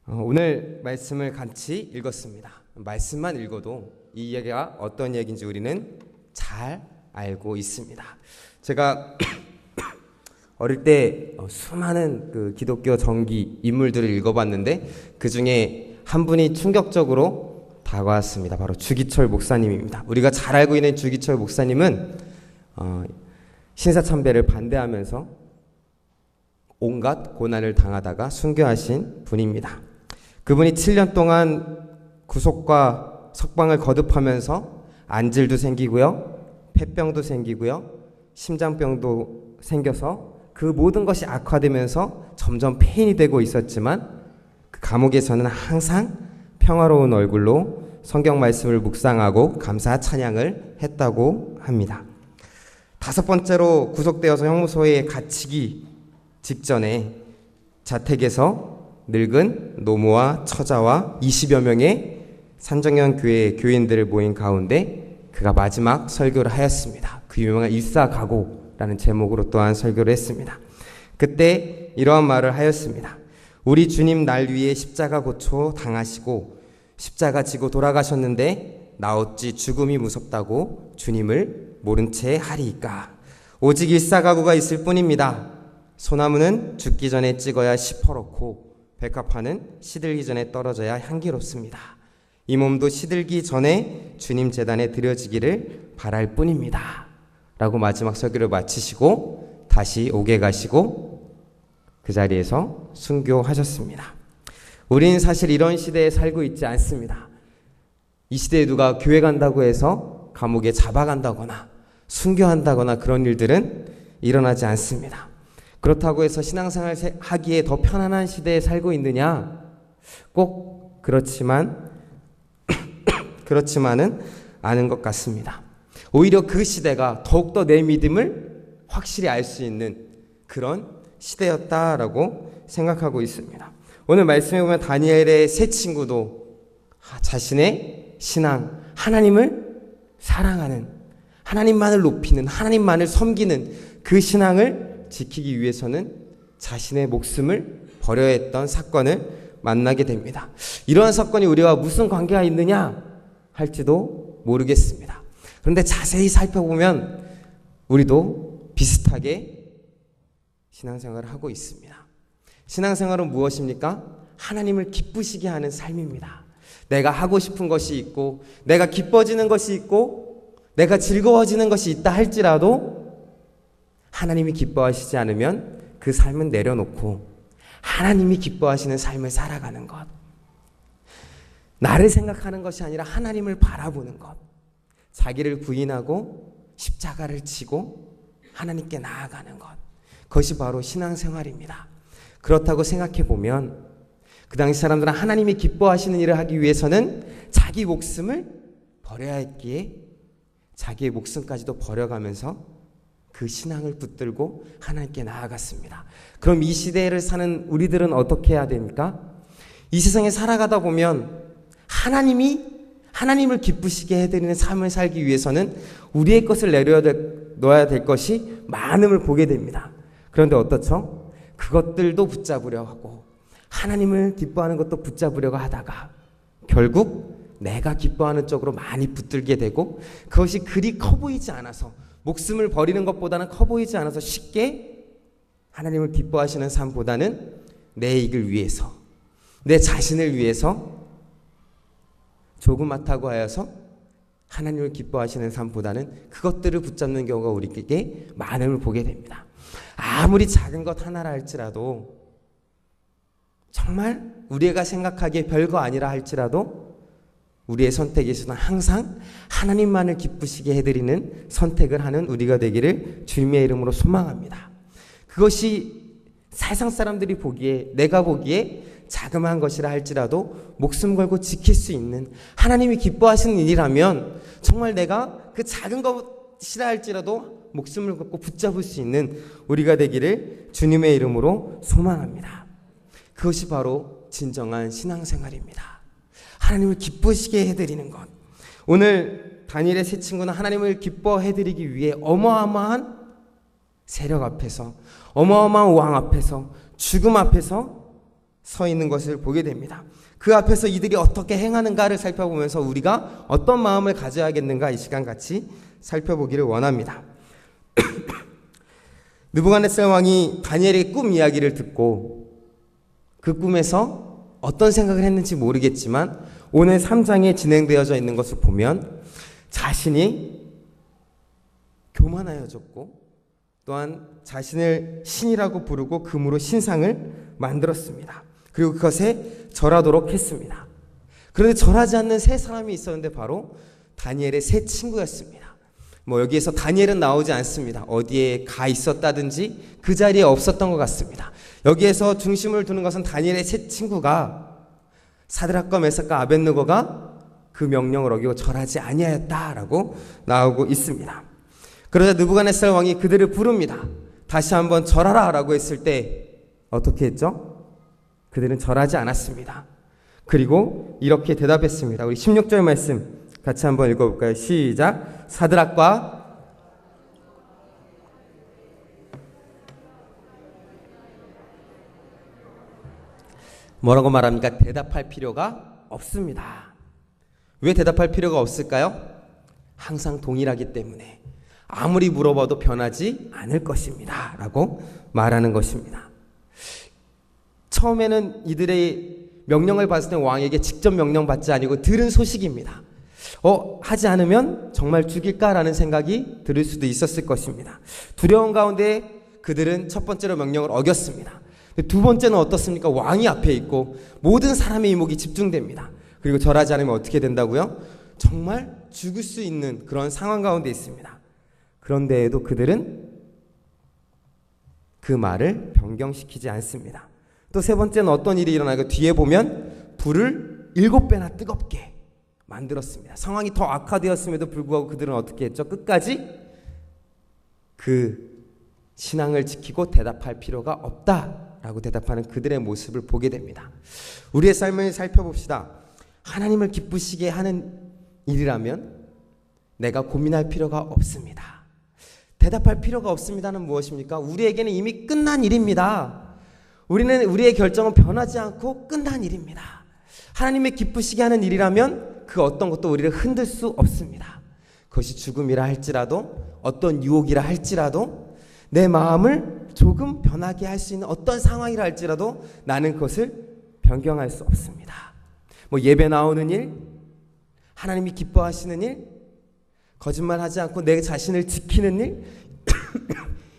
오늘 말씀을 같이 읽었습니다. 말씀만 읽어도 이 이야기가 어떤 이야기인지 우리는 잘 알고 있습니다. 제가 어릴 때 수많은 그 기독교 정기 인물들을 읽어봤는데 그 중에 한 분이 충격적으로 다가왔습니다. 바로 주기철 목사님입니다. 우리가 잘 알고 있는 주기철 목사님은 신사참배를 반대하면서 온갖 고난을 당하다가 순교하신 분입니다. 그분이 7년 동안 구속과 석방을 거듭하면서 안질도 생기고요, 폐병도 생기고요, 심장병도 생겨서 그 모든 것이 악화되면서 점점 폐인이 되고 있었지만 그 감옥에서는 항상 평화로운 얼굴로 성경 말씀을 묵상하고 감사 찬양을 했다고 합니다. 5번째로 구속되어서 형무소에 갇히기 직전에 자택에서 늙은 노모와 처자와 20여 명의 산정연 교회 교인들을 모인 가운데 그가 마지막 설교를 하였습니다. 그 유명한 일사각오라는 제목으로 또한 설교를 했습니다. 그때 이러한 말을 하였습니다. 우리 주님 날 위해 십자가 고초 당하시고 십자가 지고 돌아가셨는데 나 어찌 죽음이 무섭다고 주님을 모른 채 하리이까. 오직 일사각오가 있을 뿐입니다. 소나무는 죽기 전에 찍어야 시퍼렇고 백합화는 시들기 전에 떨어져야 향기롭습니다. 이 몸도 시들기 전에 주님 제단에 드려지기를 바랄 뿐입니다. 라고 마지막 설교를 마치시고 다시 옥에 가시고 그 자리에서 순교하셨습니다. 우리는 사실 이런 시대에 살고 있지 않습니다. 이 시대에 누가 교회 간다고 해서 감옥에 잡아간다거나 순교한다거나 그런 일들은 일어나지 않습니다. 그렇다고 해서 신앙생활 하기에 더 편안한 시대에 살고 있느냐? 꼭 그렇지만은 않은 것 같습니다. 오히려 그 시대가 더욱더 내 믿음을 확실히 알 수 있는 그런 시대였다라고 생각하고 있습니다. 오늘 말씀해 보면 다니엘의 세 친구도 자신의 신앙, 하나님을 사랑하는, 하나님만을 높이는, 하나님만을 섬기는 그 신앙을 지키기 위해서는 자신의 목숨을 버려야 했던 사건을 만나게 됩니다. 이러한 사건이 우리와 무슨 관계가 있느냐 할지도 모르겠습니다. 그런데 자세히 살펴보면 우리도 비슷하게 신앙생활을 하고 있습니다. 신앙생활은 무엇입니까? 하나님을 기쁘시게 하는 삶입니다. 내가 하고 싶은 것이 있고 내가 기뻐지는 것이 있고 내가 즐거워지는 것이 있다 할지라도 하나님이 기뻐하시지 않으면 그 삶은 내려놓고 하나님이 기뻐하시는 삶을 살아가는 것. 나를 생각하는 것이 아니라 하나님을 바라보는 것. 자기를 부인하고 십자가를 지고 하나님께 나아가는 것. 그것이 바로 신앙생활입니다. 그렇다고 생각해 보면 그 당시 사람들은 하나님이 기뻐하시는 일을 하기 위해서는 자기 목숨을 버려야 했기에 자기의 목숨까지도 버려가면서 그 신앙을 붙들고 하나님께 나아갔습니다. 그럼 이 시대를 사는 우리들은 어떻게 해야 됩니까? 이 세상에 살아가다 보면 하나님을 기쁘시게 해드리는 삶을 살기 위해서는 우리의 것을 내려놓아야 될 것이 많음을 보게 됩니다. 그런데 어떻죠? 그것들도 붙잡으려 하고 하나님을 기뻐하는 것도 붙잡으려고 하다가 결국 내가 기뻐하는 쪽으로 많이 붙들게 되고 그것이 그리 커 보이지 않아서 목숨을 버리는 것보다는 커 보이지 않아서 쉽게 하나님을 기뻐하시는 삶보다는 내 이익을 위해서 내 자신을 위해서 조그맣다고 하여서 하나님을 기뻐하시는 삶보다는 그것들을 붙잡는 경우가 우리에게 많음을 보게 됩니다. 아무리 작은 것 하나라 할지라도 정말 우리가 생각하기에 별거 아니라 할지라도 우리의 선택에서는 항상 하나님만을 기쁘시게 해드리는 선택을 하는 우리가 되기를 주님의 이름으로 소망합니다. 그것이 세상 사람들이 보기에 내가 보기에 자그마한 것이라 할지라도 목숨 걸고 지킬 수 있는 하나님이 기뻐하시는 일이라면 정말 내가 그 작은 것이라 할지라도 목숨을 걸고 붙잡을 수 있는 우리가 되기를 주님의 이름으로 소망합니다. 그것이 바로 진정한 신앙생활입니다. 하나님을 기쁘시게 해드리는 것. 오늘 다니엘의 세 친구는 하나님을 기뻐해드리기 위해 어마어마한 세력 앞에서 어마어마한 왕 앞에서 죽음 앞에서 서 있는 것을 보게 됩니다. 그 앞에서 이들이 어떻게 행하는가를 살펴보면서 우리가 어떤 마음을 가져야겠는가 이 시간 같이 살펴보기를 원합니다. 느부갓네살 왕이 다니엘의 꿈 이야기를 듣고 그 꿈에서 어떤 생각을 했는지 모르겠지만 오늘 3장에 진행되어져 있는 것을 보면 자신이 교만하여졌고 또한 자신을 신이라고 부르고 금으로 신상을 만들었습니다. 그리고 그것에 절하도록 했습니다. 그런데 절하지 않는 세 사람이 있었는데 바로 다니엘의 세 친구였습니다. 여기에서 다니엘은 나오지 않습니다. 어디에 가 있었다든지 그 자리에 없었던 것 같습니다. 여기에서 중심을 두는 것은 다니엘의 세 친구가 사드락과 메삭과 아벳느고가 그 명령을 어기고 절하지 아니하였다라고 나오고 있습니다. 그러자 느부갓네살 왕이 그들을 부릅니다. 다시 한번 절하라 라고 했을 때 어떻게 했죠? 그들은 절하지 않았습니다. 그리고 이렇게 대답했습니다. 우리 16절 말씀 같이 한번 읽어볼까요? 시작. 사드락과 뭐라고 말합니까? 대답할 필요가 없습니다. 왜 대답할 필요가 없을까요? 항상 동일하기 때문에 아무리 물어봐도 변하지 않을 것입니다 라고 말하는 것입니다. 처음에는 이들의 명령을 받을 때 왕에게 직접 명령받지 아니고 들은 소식입니다. 하지 않으면 정말 죽일까라는 생각이 들을 수도 있었을 것입니다. 두려운 가운데 그들은 첫 번째로 명령을 어겼습니다. 두 번째는 어떻습니까? 왕이 앞에 있고 모든 사람의 이목이 집중됩니다. 그리고 절하지 않으면 어떻게 된다고요? 정말 죽을 수 있는 그런 상황 가운데 있습니다. 그런데에도 그들은 그 말을 변경시키지 않습니다. 또 세 번째는 어떤 일이 일어나고 뒤에 보면 불을 7배나 뜨겁게 만들었습니다. 상황이 더 악화되었음에도 불구하고 그들은 어떻게 했죠? 끝까지 그 신앙을 지키고 대답할 필요가 없다라고 대답하는 그들의 모습을 보게 됩니다. 우리의 삶을 살펴봅시다. 하나님을 기쁘시게 하는 일이라면 내가 고민할 필요가 없습니다. 대답할 필요가 없습니다는 무엇입니까? 우리에게는 이미 끝난 일입니다. 우리의 결정은 변하지 않고 끝난 일입니다. 하나님의 기쁘시게 하는 일이라면 그 어떤 것도 우리를 흔들 수 없습니다. 그것이 죽음이라 할지라도 어떤 유혹이라 할지라도 내 마음을 조금 변하게 할 수 있는 어떤 상황이라 할지라도 나는 그것을 변경할 수 없습니다. 예배 나오는 일, 하나님이 기뻐하시는 일, 거짓말하지 않고 내 자신을 지키는 일,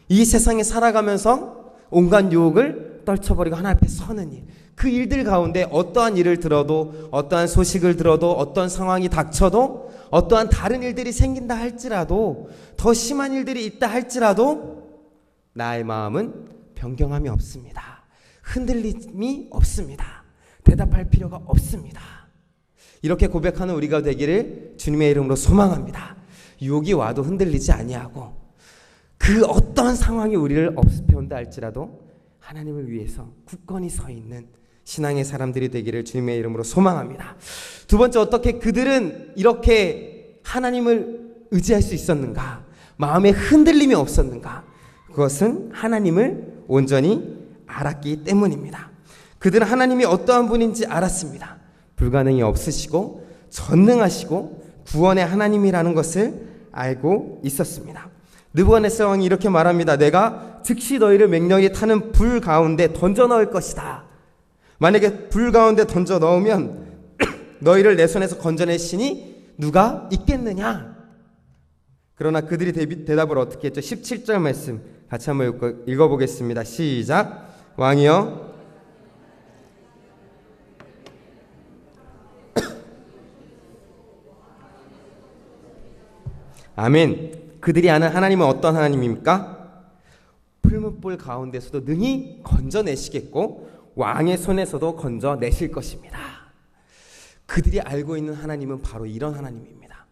이 세상에 살아가면서 온갖 유혹을 떨쳐버리고 하나님 앞에 서는 일, 그 일들 가운데 어떠한 일을 들어도 어떠한 소식을 들어도 어떠한 상황이 닥쳐도 어떠한 다른 일들이 생긴다 할지라도 더 심한 일들이 있다 할지라도 나의 마음은 변경함이 없습니다. 흔들림이 없습니다. 대답할 필요가 없습니다. 이렇게 고백하는 우리가 되기를 주님의 이름으로 소망합니다. 유혹이 와도 흔들리지 아니하고 그 어떠한 상황이 우리를 업습해온다 할지라도 하나님을 위해서 굳건히 서 있는 신앙의 사람들이 되기를 주님의 이름으로 소망합니다. 두 번째, 어떻게 그들은 이렇게 하나님을 의지할 수 있었는가? 마음에 흔들림이 없었는가? 그것은 하나님을 온전히 알았기 때문입니다. 그들은 하나님이 어떠한 분인지 알았습니다. 불가능이 없으시고 전능하시고 구원의 하나님이라는 것을 알고 있었습니다. 느부갓네살 왕이 이렇게 말합니다. 내가 즉시 너희를 맹렬히 타는 불 가운데 던져 넣을 것이다. 만약에 불 가운데 던져 넣으면 너희를 내 손에서 건져낼 신이 누가 있겠느냐? 그러나 그들이 대답을 어떻게 했죠? 17절 말씀 같이 한번 읽어보겠습니다. 시작. 왕이여 아멘. 그들이 아는 하나님은 어떤 하나님입니까? 풀무불 가운데서도 능히 건져내시겠고 왕의 손에서도 건져내실 것입니다. 그들이 알고 있는 하나님은 바로 이런 하나님입니다.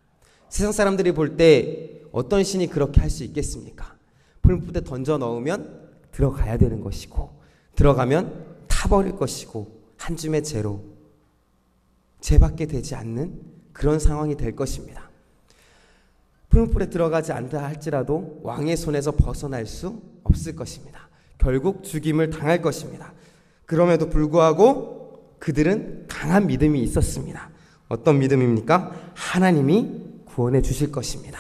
세상 사람들이 볼 때 어떤 신이 그렇게 할 수 있겠습니까? 풀무불에 던져 넣으면 들어가야 되는 것이고 들어가면 타버릴 것이고 한 줌의 재로 재밖에 되지 않는 그런 상황이 될 것입니다. 풀무불에 들어가지 않다 할지라도 왕의 손에서 벗어날 수 없을 것입니다. 결국 죽임을 당할 것입니다. 그럼에도 불구하고 그들은 강한 믿음이 있었습니다. 어떤 믿음입니까? 하나님이 구원해 주실 것입니다.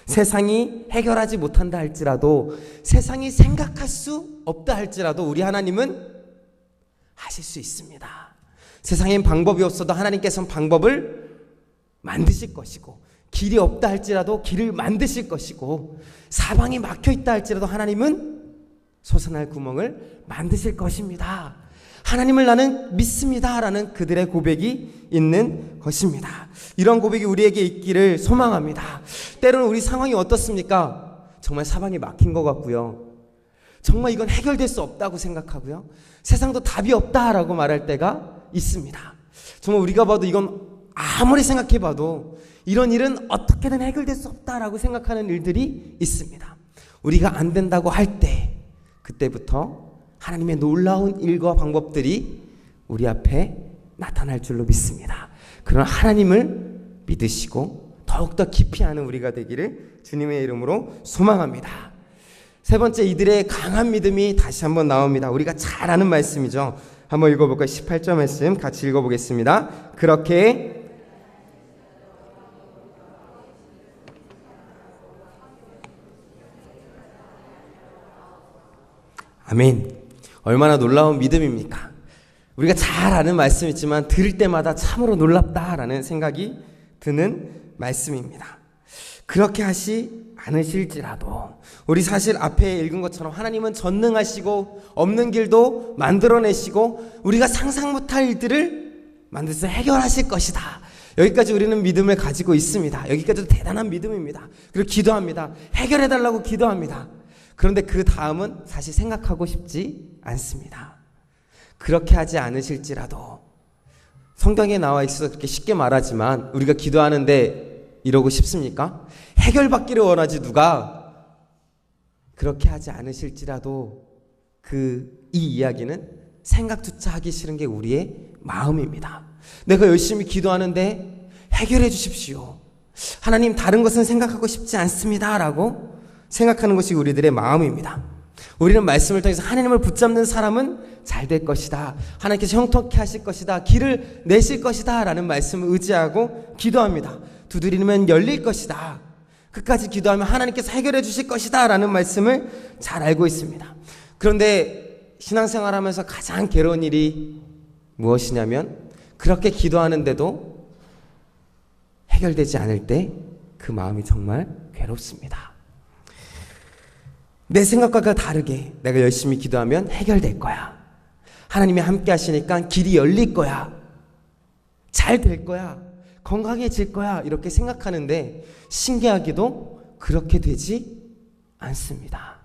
세상이 해결하지 못한다 할지라도, 세상이 생각할 수 없다 할지라도 우리 하나님은 하실 수 있습니다. 세상엔 방법이 없어도 하나님께서는 방법을 만드실 것이고, 길이 없다 할지라도 길을 만드실 것이고, 사방이 막혀 있다 할지라도 하나님은 솟아날 구멍을 만드실 것입니다. 하나님을 나는 믿습니다 라는 그들의 고백이 있는 것입니다. 이런 고백이 우리에게 있기를 소망합니다. 때로는 우리 상황이 어떻습니까? 정말 사방이 막힌 것 같고요, 정말 이건 해결될 수 없다고 생각하고요, 세상도 답이 없다라고 말할 때가 있습니다. 정말 우리가 봐도 이건 아무리 생각해봐도 이런 일은 어떻게든 해결될 수 없다라고 생각하는 일들이 있습니다. 우리가 안 된다고 할 때, 그때부터 하나님의 놀라운 일과 방법들이 우리 앞에 나타날 줄로 믿습니다. 그러나 하나님을 믿으시고 더욱더 깊이 아는 우리가 되기를 주님의 이름으로 소망합니다. 세 번째, 이들의 강한 믿음이 다시 한번 나옵니다. 우리가 잘 아는 말씀이죠. 한번 읽어볼까요? 18절 말씀 같이 읽어보겠습니다. 그렇게 아멘. 얼마나 놀라운 믿음입니까? 우리가 잘 아는 말씀이지만 들을 때마다 참으로 놀랍다라는 생각이 드는 말씀입니다. 그렇게 하시 않으실지라도, 우리 사실 앞에 읽은 것처럼 하나님은 전능하시고 없는 길도 만들어내시고 우리가 상상 못할 일들을 만들어서 해결하실 것이다. 여기까지 우리는 믿음을 가지고 있습니다. 여기까지도 대단한 믿음입니다. 그리고 기도합니다. 해결해달라고 기도합니다. 그런데 그 다음은 사실 생각하고 싶지 않습니다. 그렇게 하지 않으실지라도, 성경에 나와 있어서 그렇게 쉽게 말하지만 우리가 기도하는데 이러고 싶습니까? 해결받기를 원하지 누가 그렇게 하지 않으실지라도, 이 이야기는 생각조차 하기 싫은 게 우리의 마음입니다. 내가 열심히 기도하는데 해결해 주십시오, 하나님 다른 것은 생각하고 싶지 않습니다 라고 생각하는 것이 우리들의 마음입니다. 우리는 말씀을 통해서 하나님을 붙잡는 사람은 잘 될 것이다, 하나님께서 형통케 하실 것이다, 길을 내실 것이다 라는 말씀을 의지하고 기도합니다. 두드리면 열릴 것이다, 끝까지 기도하면 하나님께서 해결해 주실 것이다 라는 말씀을 잘 알고 있습니다. 그런데 신앙생활하면서 가장 괴로운 일이 무엇이냐면, 그렇게 기도하는데도 해결되지 않을 때 그 마음이 정말 괴롭습니다. 내 생각과 다르게 내가 열심히 기도하면 해결될 거야, 하나님이 함께 하시니까 길이 열릴 거야, 잘 될 거야, 건강해질 거야, 이렇게 생각하는데 신기하게도 그렇게 되지 않습니다.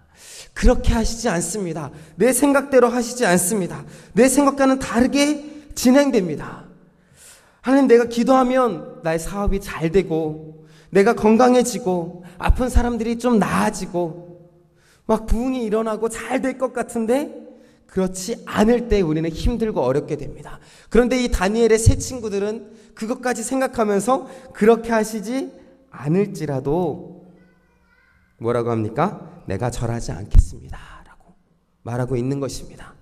그렇게 하시지 않습니다. 내 생각대로 하시지 않습니다. 내 생각과는 다르게 진행됩니다. 하나님, 내가 기도하면 나의 사업이 잘 되고 내가 건강해지고 아픈 사람들이 좀 나아지고 막 부흥이 일어나고 잘 될 것 같은데 그렇지 않을 때 우리는 힘들고 어렵게 됩니다. 그런데 이 다니엘의 세 친구들은 그것까지 생각하면서 그렇게 하시지 않을지라도 뭐라고 합니까? 내가 절하지 않겠습니다 라고 말하고 있는 것입니다.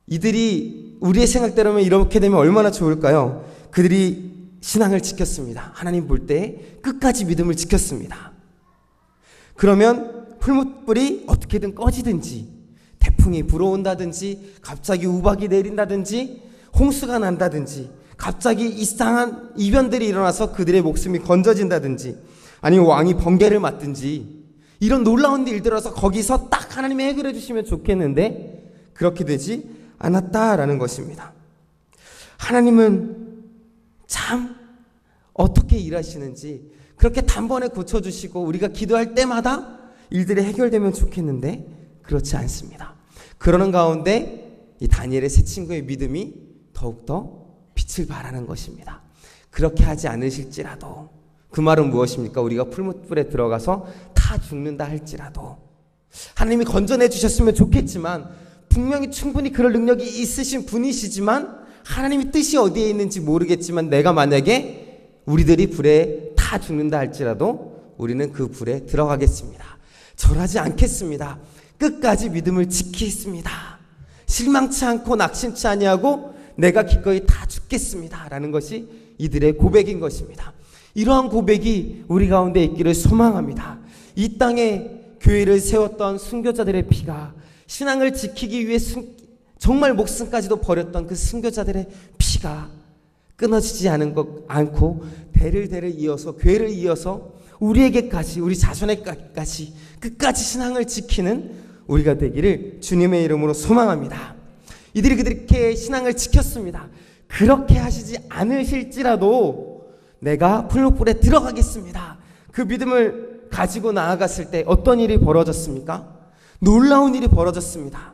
이들이 우리의 생각대로면 이렇게 되면 얼마나 좋을까요? 그들이 신앙을 지켰습니다. 하나님 볼 때 끝까지 믿음을 지켰습니다. 그러면 풀무불이 어떻게든 꺼지든지, 태풍이 불어온다든지, 갑자기 우박이 내린다든지, 홍수가 난다든지, 갑자기 이상한 이변들이 일어나서 그들의 목숨이 건져진다든지, 아니면 왕이 번개를 맞든지, 이런 놀라운 일들 들어서 거기서 딱 하나님이 해결해 주시면 좋겠는데 그렇게 되지 않았다라는 것입니다. 하나님은 참 어떻게 일하시는지, 그렇게 단번에 고쳐주시고 우리가 기도할 때마다 일들이 해결되면 좋겠는데 그렇지 않습니다. 그러는 가운데 이 다니엘의 세 친구의 믿음이 더욱더 빛을 발하는 것입니다. 그렇게 하지 않으실지라도, 그 말은 무엇입니까? 우리가 풀무불에 들어가서 다 죽는다 할지라도, 하나님이 건져내 주셨으면 좋겠지만, 분명히 충분히 그럴 능력이 있으신 분이시지만 하나님의 뜻이 어디에 있는지 모르겠지만, 내가 만약에 우리들이 불에 다 죽는다 할지라도 우리는 그 불에 들어가겠습니다. 절하지 않겠습니다. 끝까지 믿음을 지키겠습니다. 실망치 않고 낙심치 아니하고 내가 기꺼이 다 죽겠습니다 라는 것이 이들의 고백인 것입니다. 이러한 고백이 우리 가운데 있기를 소망합니다. 이 땅에 교회를 세웠던 순교자들의 피가, 신앙을 지키기 위해 정말 목숨까지도 버렸던 그 순교자들의 피가 끊어지지 않고 대를 이어서, 교회를 이어서 우리에게까지, 우리 자손에게까지 끝까지 신앙을 지키는 우리가 되기를 주님의 이름으로 소망합니다. 이들이 그렇게 신앙을 지켰습니다. 그렇게 하시지 않으실지라도 내가 풀무불에 들어가겠습니다. 그 믿음을 가지고 나아갔을 때 어떤 일이 벌어졌습니까? 놀라운 일이 벌어졌습니다.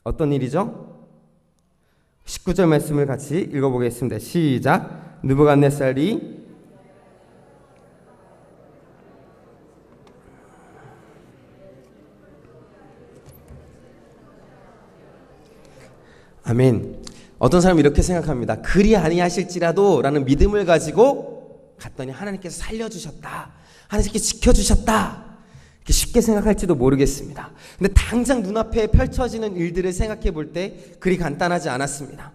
어떤 일이죠? 19절 말씀을 같이 읽어보겠습니다. 시작. 느부갓네살이 아멘. 어떤 사람은 이렇게 생각합니다. 그리 아니하실지라도 라는 믿음을 가지고 갔더니 하나님께서 살려주셨다, 하나님께서 지켜주셨다, 이렇게 쉽게 생각할지도 모르겠습니다. 근데 당장 눈앞에 펼쳐지는 일들을 생각해 볼 때 그리 간단하지 않았습니다.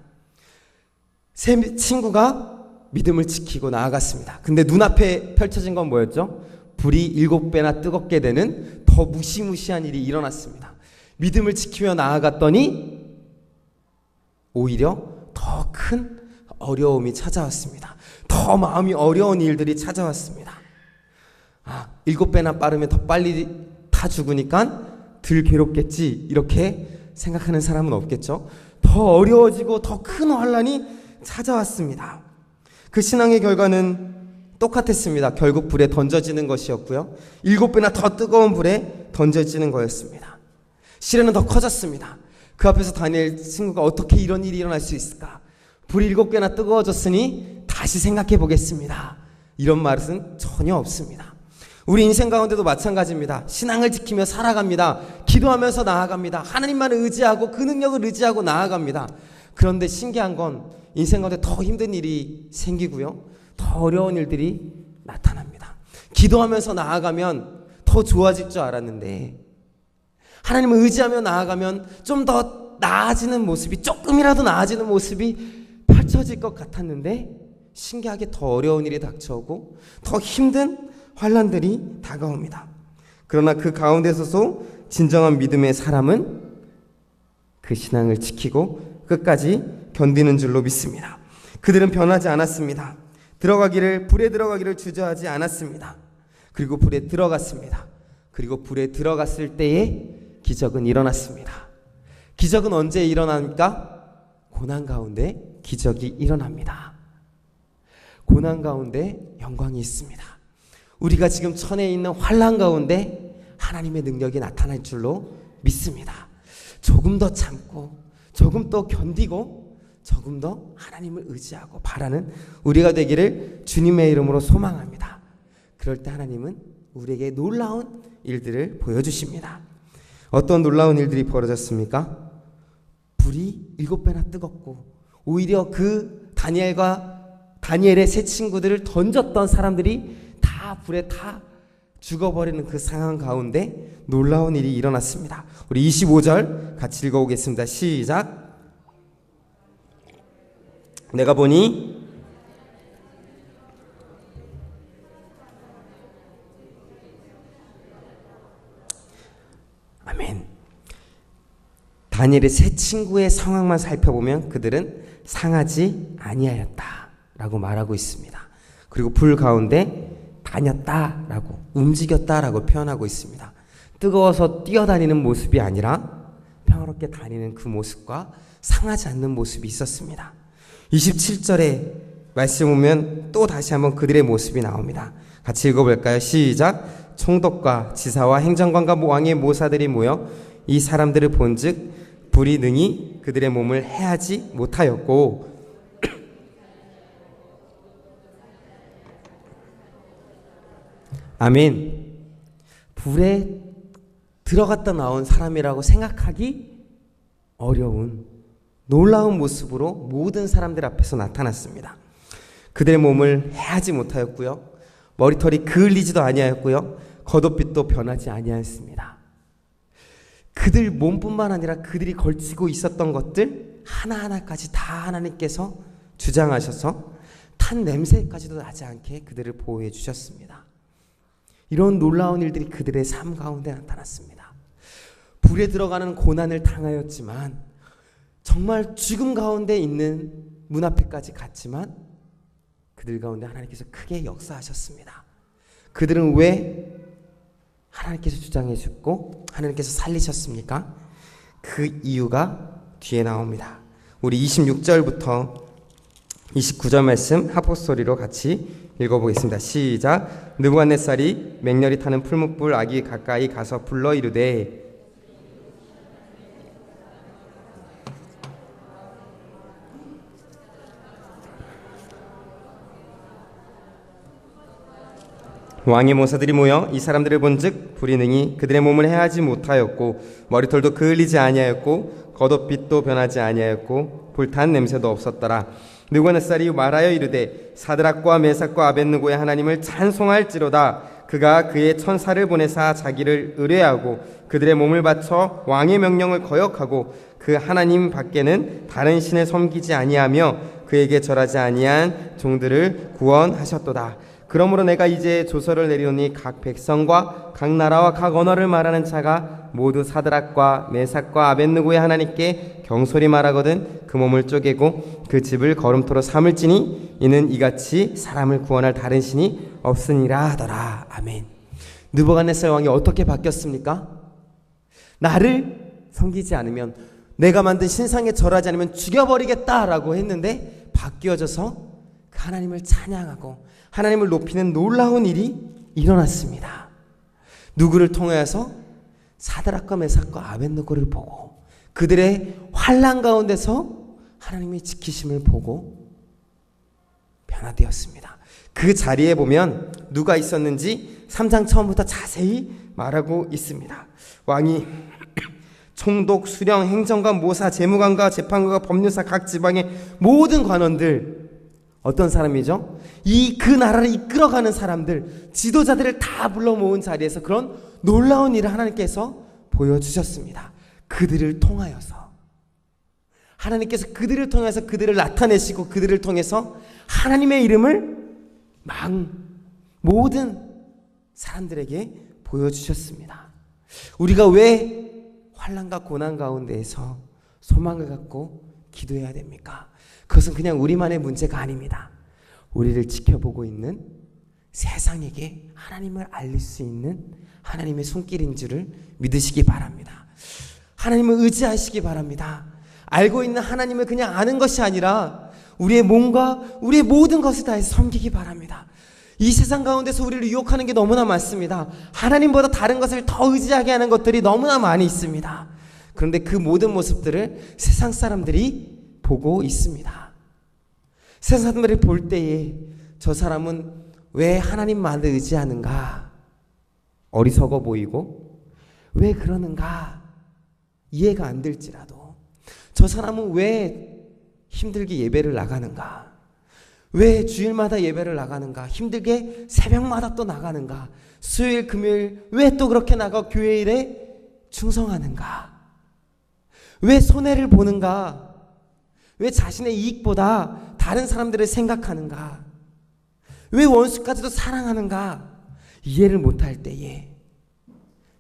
세 친구가 믿음을 지키고 나아갔습니다. 근데 눈앞에 펼쳐진 건 뭐였죠? 불이 7배나 뜨겁게 되는 더 무시무시한 일이 일어났습니다. 믿음을 지키며 나아갔더니 오히려 더 큰 어려움이 찾아왔습니다. 더 마음이 어려운 일들이 찾아왔습니다. 7배나 빠르면 더 빨리 다 죽으니까 덜 괴롭겠지, 이렇게 생각하는 사람은 없겠죠. 더 어려워지고 더 큰 환란이 찾아왔습니다. 그 신앙의 결과는 똑같았습니다. 결국 불에 던져지는 것이었고요. 7배나 더 뜨거운 불에 던져지는 거였습니다. 시련은 더 커졌습니다. 그 앞에서 다니엘 친구가 어떻게 이런 일이 일어날 수 있을까? 불이 7배나 뜨거워졌으니 다시 생각해 보겠습니다. 이런 말은 전혀 없습니다. 우리 인생 가운데도 마찬가지입니다. 신앙을 지키며 살아갑니다. 기도하면서 나아갑니다. 하나님만을 의지하고 그 능력을 의지하고 나아갑니다. 그런데 신기한 건 인생 가운데 더 힘든 일이 생기고요, 더 어려운 일들이 나타납니다. 기도하면서 나아가면 더 좋아질 줄 알았는데, 하나님을 의지하며 나아가면 좀 더 나아지는 모습이, 조금이라도 나아지는 모습이 펼쳐질 것 같았는데 신기하게 더 어려운 일이 닥쳐오고 더 힘든 환란들이 다가옵니다. 그러나 그 가운데서도 진정한 믿음의 사람은 그 신앙을 지키고 끝까지 견디는 줄로 믿습니다. 그들은 변하지 않았습니다. 불에 들어가기를 주저하지 않았습니다. 그리고 불에 들어갔습니다. 그리고 불에 들어갔을 때에 기적은 일어났습니다. 기적은 언제 일어납니까? 고난 가운데 기적이 일어납니다. 고난 가운데 영광이 있습니다. 우리가 지금 처해 있는 환난 가운데 하나님의 능력이 나타날 줄로 믿습니다. 조금 더 참고, 조금 더 견디고, 조금 더 하나님을 의지하고 바라는 우리가 되기를 주님의 이름으로 소망합니다. 그럴 때 하나님은 우리에게 놀라운 일들을 보여주십니다. 어떤 놀라운 일들이 벌어졌습니까? 불이 7배나 뜨겁고, 오히려 그 다니엘의 세 친구들을 던졌던 사람들이 다 불에 다 죽어버리는 그 상황 가운데 놀라운 일이 일어났습니다. 우리 25절 같이 읽어보겠습니다. 시작. 내가 보니 아멘. 다니엘의 세 친구의 상황만 살펴보면 그들은 상하지 아니하였다라고 말하고 있습니다. 그리고 불 가운데 다녔다라고, 움직였다라고 표현하고 있습니다. 뜨거워서 뛰어다니는 모습이 아니라 평화롭게 다니는 그 모습과 상하지 않는 모습이 있었습니다. 27절에 말씀 보면 또 다시 한번 그들의 모습이 나옵니다. 같이 읽어볼까요? 시작. 총독과 지사와 행정관과 왕의 모사들이 모여 이 사람들을 본즉 불이 능히 그들의 몸을 해하지 못하였고, 아멘. 불에 들어갔다 나온 사람이라고 생각하기 어려운 놀라운 모습으로 모든 사람들 앞에서 나타났습니다. 그들의 몸을 해하지 못하였고요, 머리털이 그을리지도 아니하였고요, 겉옷빛도 변하지 아니하였습니다. 그들 몸뿐만 아니라 그들이 걸치고 있었던 것들 하나하나까지 다 하나님께서 주장하셔서 탄 냄새까지도 나지 않게 그들을 보호해 주셨습니다. 이런 놀라운 일들이 그들의 삶 가운데 나타났습니다. 불에 들어가는 고난을 당하였지만 정말 죽음 가운데 있는 문 앞에까지 갔지만 그들 가운데 하나님께서 크게 역사하셨습니다. 그들은 왜 하나님께서 주장해 주셨고 하나님께서 살리셨습니까? 그 이유가 뒤에 나옵니다. 우리 26절부터 29절 말씀 합독소리로 같이 읽어보겠습니다. 시작. 느부갓네살이 맹렬히 타는 풀무불 아기 가까이 가서 불러 이르되 왕의 모사들이 모여 이 사람들을 본즉 불이 능히 그들의 몸을 해하지 못하였고 머리털도 그을리지 아니하였고 겉옷빛도 변하지 아니하였고 불탄 냄새도 없었더라. 느부갓네살이 말하여 이르되 사드락과 메삭과 아벳느고의 하나님을 찬송할지로다. 그가 그의 천사를 보내사 자기를 의뢰하고 그들의 몸을 바쳐 왕의 명령을 거역하고 그 하나님 밖에는 다른 신을 섬기지 아니하며 그에게 절하지 아니한 종들을 구원하셨도다. 그러므로 내가 이제 조서를 내리오니 각 백성과 각 나라와 각 언어를 말하는 자가 모두 사드락과 메삭과 아벳느고의 하나님께 경솔히 말하거든 그 몸을 쪼개고 그 집을 거름토로 삼을지니 이는 이같이 사람을 구원할 다른 신이 없으니라 하더라. 아멘. 느부갓네살 왕이 어떻게 바뀌었습니까? 나를 섬기지 않으면, 내가 만든 신상에 절하지 않으면 죽여버리겠다라고 했는데 바뀌어져서 하나님을 찬양하고 하나님을 높이는 놀라운 일이 일어났습니다. 누구를 통해서? 사드락과 메삭과 아벳느고를 보고 그들의 환난 가운데서 하나님의 지키심을 보고 변화되었습니다. 그 자리에 보면 누가 있었는지 3장 처음부터 자세히 말하고 있습니다. 왕이 총독, 수령, 행정관, 모사, 재무관과 재판관과 법률사, 각 지방의 모든 관원들, 어떤 사람이죠? 그 나라를 이끌어가는 사람들, 지도자들을 다 불러 모은 자리에서 그런 놀라운 일을 하나님께서 보여주셨습니다. 그들을 통하여서 하나님께서 그들을 통해서 그들을 나타내시고 그들을 통해서 하나님의 이름을 모든 사람들에게 보여주셨습니다. 우리가 왜 환난과 고난 가운데에서 소망을 갖고 기도해야 됩니까? 그것은 그냥 우리만의 문제가 아닙니다. 우리를 지켜보고 있는 세상에게 하나님을 알릴 수 있는 하나님의 손길인 줄을 믿으시기 바랍니다. 하나님을 의지하시기 바랍니다. 알고 있는 하나님을 그냥 아는 것이 아니라 우리의 몸과 우리의 모든 것을 다해서 섬기기 바랍니다. 이 세상 가운데서 우리를 유혹하는 게 너무나 많습니다. 하나님보다 다른 것을 더 의지하게 하는 것들이 너무나 많이 있습니다. 그런데 그 모든 모습들을 세상 사람들이 보고 있습니다. 세상 사람들이 볼 때에 저 사람은 왜 하나님만을 의지하는가? 어리석어 보이고 왜 그러는가? 이해가 안 될지라도 저 사람은 왜 힘들게 예배를 나가는가? 왜 주일마다 예배를 나가는가? 힘들게 새벽마다 또 나가는가? 수요일, 금요일 왜 또 그렇게 나가 교회 일에 충성하는가? 왜 손해를 보는가? 왜 자신의 이익보다 다른 사람들을 생각하는가? 왜 원수까지도 사랑하는가? 이해를 못할 때에,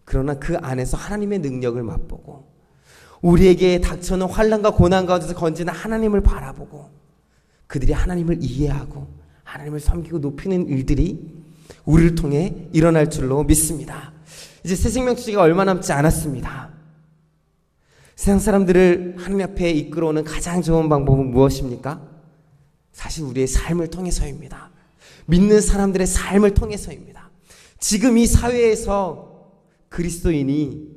그러나 그 안에서 하나님의 능력을 맛보고 우리에게 닥쳐오는 환난과 고난 가운데서 건지는 하나님을 바라보고 그들이 하나님을 이해하고 하나님을 섬기고 높이는 일들이 우리를 통해 일어날 줄로 믿습니다. 이제 새 생명 주기가 얼마 남지 않았습니다. 세상 사람들을 하나님 앞에 이끌어오는 가장 좋은 방법은 무엇입니까? 사실 우리의 삶을 통해서입니다. 믿는 사람들의 삶을 통해서입니다. 지금 이 사회에서 그리스도인이,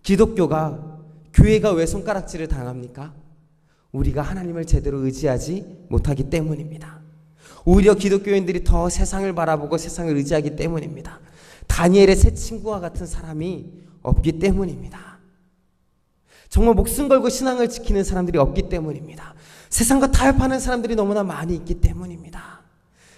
기독교가, 교회가 왜 손가락질을 당합니까? 우리가 하나님을 제대로 의지하지 못하기 때문입니다. 오히려 기독교인들이 더 세상을 바라보고 세상을 의지하기 때문입니다. 다니엘의 세 친구와 같은 사람이 없기 때문입니다. 정말 목숨 걸고 신앙을 지키는 사람들이 없기 때문입니다. 세상과 타협하는 사람들이 너무나 많이 있기 때문입니다.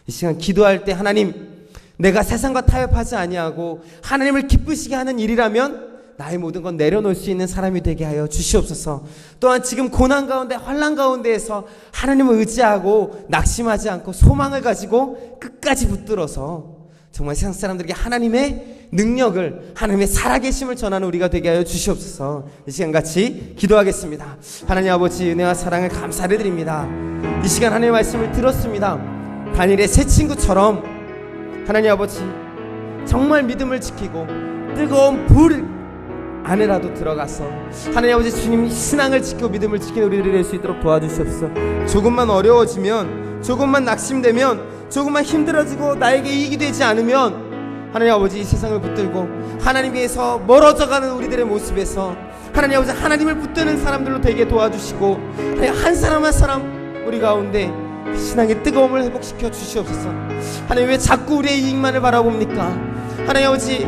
이 시간 기도할 때, 하나님, 내가 세상과 타협하지 아니하고 하나님을 기쁘시게 하는 일이라면 나의 모든 건 내려놓을 수 있는 사람이 되게 하여 주시옵소서. 또한 지금 고난 가운데 환난 가운데에서 하나님을 의지하고 낙심하지 않고 소망을 가지고 끝까지 붙들어서 정말 세상 사람들에게 하나님의 능력을, 하나님의 살아계심을 전하는 우리가 되게 하여 주시옵소서. 이 시간 같이 기도하겠습니다. 하나님 아버지, 은혜와 사랑을 감사를 드립니다. 이 시간 하나님의 말씀을 들었습니다. 다니엘의 새 친구처럼 하나님 아버지, 정말 믿음을 지키고 뜨거운 불 안에라도 들어가서 하나님 아버지, 주님 신앙을 지키고 믿음을 지키는 우리들이 될 수 있도록 도와주시옵소서. 조금만 어려워지면, 조금만 낙심되면, 조금만 힘들어지고 나에게 이익이 되지 않으면 하나님 아버지, 이 세상을 붙들고 하나님께서 멀어져가는 우리들의 모습에서 하나님 아버지, 하나님을 붙드는 사람들로 되게 도와주시고 한 사람 한 사람 우리 가운데 신앙의 뜨거움을 회복시켜 주시옵소서. 하나님, 왜 자꾸 우리의 이익만을 바라봅니까? 하나님 아버지,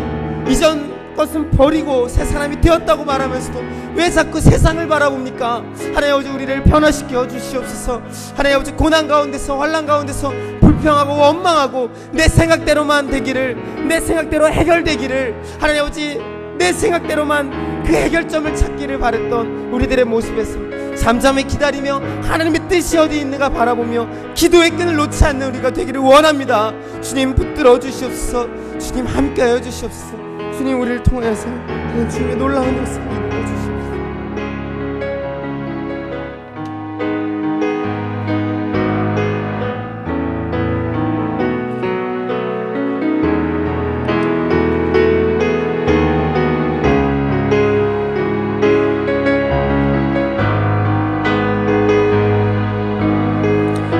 이전 것은 버리고 새 사람이 되었다고 말하면서도 왜 자꾸 세상을 바라봅니까? 하나님 아버지, 우리를 변화시켜 주시옵소서. 하나님 아버지, 고난 가운데서 환난 가운데서 불평하고 원망하고 내 생각대로만 되기를, 내 생각대로 해결되기를, 하나님 아버지, 내 생각대로만 그 해결점을 찾기를 바랬던 우리들의 모습에서 잠잠히 기다리며 하나님의 뜻이 어디 있는가 바라보며 기도의 끈을 놓지 않는 우리가 되기를 원합니다. 주님, 붙들어 주시옵소서. 주님, 함께하여 주시옵소서. 주님, 우리를 통하여서 주님의 놀라운 역사를 이루어 주시옵소서.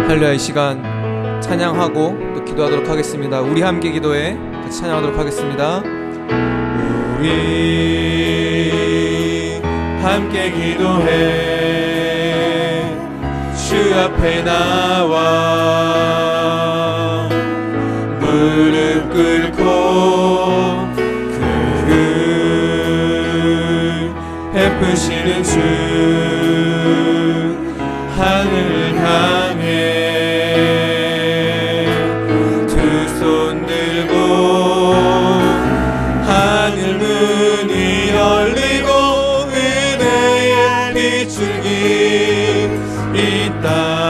할렐루야. 이 시간 찬양하고 또 기도하도록 하겠습니다. 우리 함께 기도해 같이 찬양하도록 하겠습니다. 우리 함께 기도해 주 앞에 나와 무릎 꿇고 그 베푸시는 주 하늘 향해 두 손 들고 하늘 문이 열리고 은혜의 빗줄기 이 땅